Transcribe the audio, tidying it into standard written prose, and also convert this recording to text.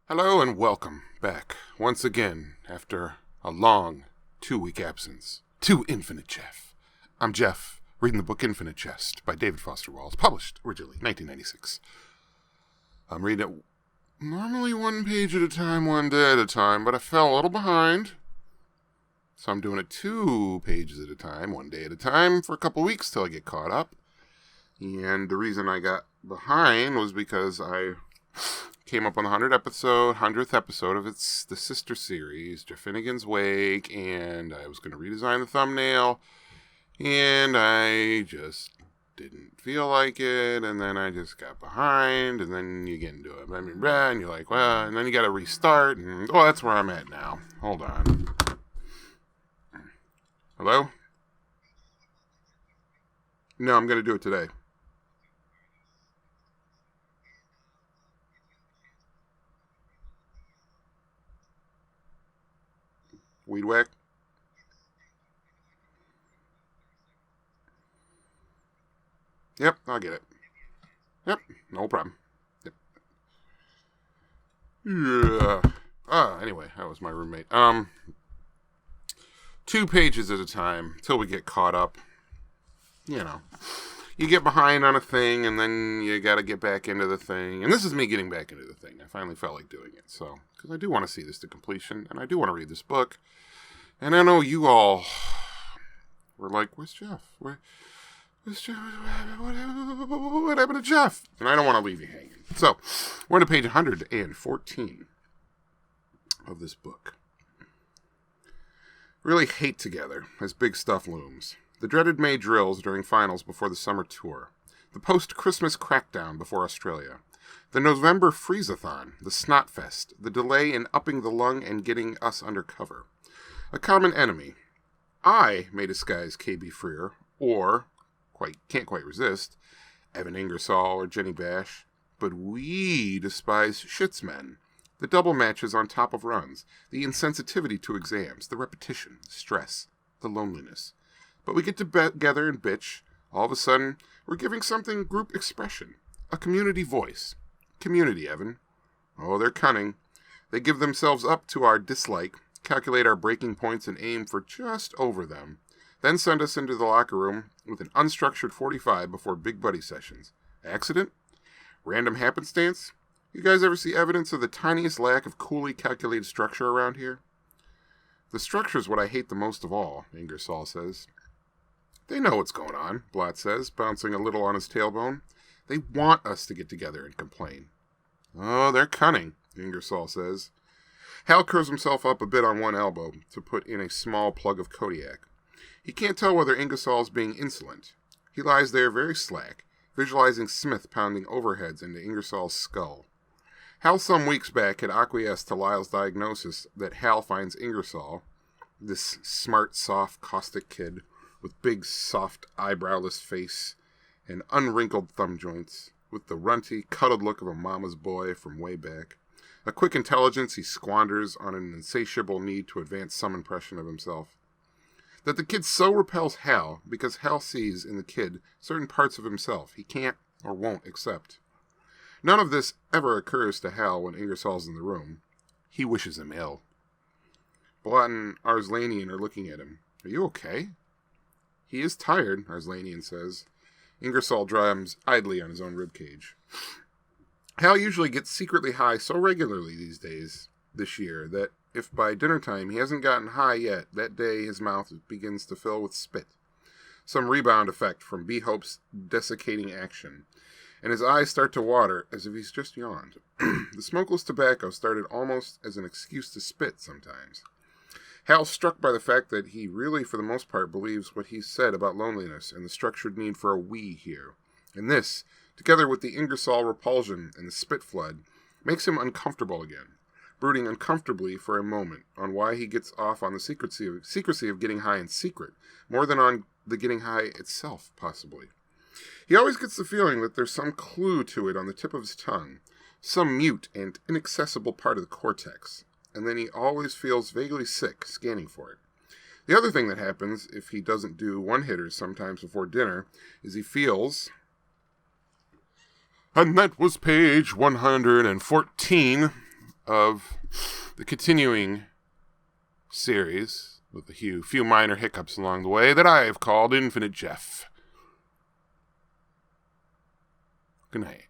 Hello and welcome back once again after a long 2-week absence to Infinite Jeff. I'm Jeff, reading the book Infinite Jest by David Foster Wallace, published originally 1996. I'm reading it normally one page at a time, one day at a time, but I fell a little behind. So I'm doing it 2 pages at a time, one day at a time for a couple weeks till I get caught up. And the reason I got behind was because I came up on the 100th episode of the sister series, Jeff Finnegan's Wake, and I was going to redesign the thumbnail, and I just didn't feel like it, and then I just got behind, and then you get into it, and you're like, well, and then you got to restart, and that's where I'm at now. Hold on. Hello? No, I'm going to do it today. Weed whack? Yep, I'll get it. Yep, no problem. Yep. Yeah. Anyway, that was my roommate. 2 pages at a time till we get caught up. You know, you get behind on a thing and then you got to get back into the thing. And this is me getting back into the thing. I finally felt like doing it. So, because I do want to see this to completion and I do want to read this book. And I know you all were like, where's Jeff? Where's Jeff? What happened to Jeff? And I don't want to leave you hanging. So, we're on page 114 of this book. Really hate together as big stuff looms. The dreaded May drills during finals before the summer tour. The post-Christmas crackdown before Australia. The November freeze-a-thon, the snotfest, the delay in upping the lung and getting us under cover. A common enemy. I may disguise KB Freer, or, can't quite resist, Evan Ingersoll or Jenny Bash, but we despise Schützmen. The double matches on top of runs, the insensitivity to exams, the repetition, the stress, the loneliness. But we get together and bitch. All of a sudden, we're giving something group expression, a community voice. Community, Evan. Oh, they're cunning. They give themselves up to our dislike, calculate our breaking points and aim for just over them, then send us into the locker room with an unstructured 45 before big buddy sessions. Accident? Random happenstance? You guys ever see evidence of the tiniest lack of coolly calculated structure around here? The structure's what I hate the most of all, Ingersoll says. They know what's going on, Blatt says, bouncing a little on his tailbone. They want us to get together and complain. Oh, they're cunning, Ingersoll says. Hal curls himself up a bit on one elbow to put in a small plug of Kodiak. He can't tell whether Ingersoll's being insolent. He lies there very slack, visualizing Smith pounding overheads into Ingersoll's skull. Hal some weeks back had acquiesced to Lyle's diagnosis that Hal finds Ingersoll, this smart, soft, caustic kid with big, soft, eyebrowless face and unwrinkled thumb joints, with the runty, cuddled look of a mama's boy from way back. A quick intelligence he squanders on an insatiable need to advance some impression of himself. That the kid so repels Hal because Hal sees in the kid certain parts of himself he can't or won't accept. None of this ever occurs to Hal when Ingersoll's in the room. He wishes him ill. Blatt and Arslanian are looking at him. Are you okay? He is tired, Arslanian says. Ingersoll drums idly on his own ribcage. Hal usually gets secretly high so regularly this year, that if by dinner time he hasn't gotten high yet, that day his mouth begins to fill with spit. Some rebound effect from B-Hope's desiccating action, and his eyes start to water as if he's just yawned. The smokeless tobacco started almost as an excuse to spit sometimes. Hal's struck by the fact that he really, for the most part, believes what he's said about loneliness and the structured need for a we here. And this, together with the Ingersoll repulsion and the spit flood, makes him uncomfortable again, brooding uncomfortably for a moment on why he gets off on the secrecy of getting high in secret, more than on the getting high itself, possibly. He always gets the feeling that there's some clue to it on the tip of his tongue, some mute and inaccessible part of the cortex, and then he always feels vaguely sick scanning for it. The other thing that happens if he doesn't do one-hitters sometimes before dinner is he feels... And that was page 114 of the continuing series, with a few minor hiccups along the way, that I have called Infinite Jeff. Good night.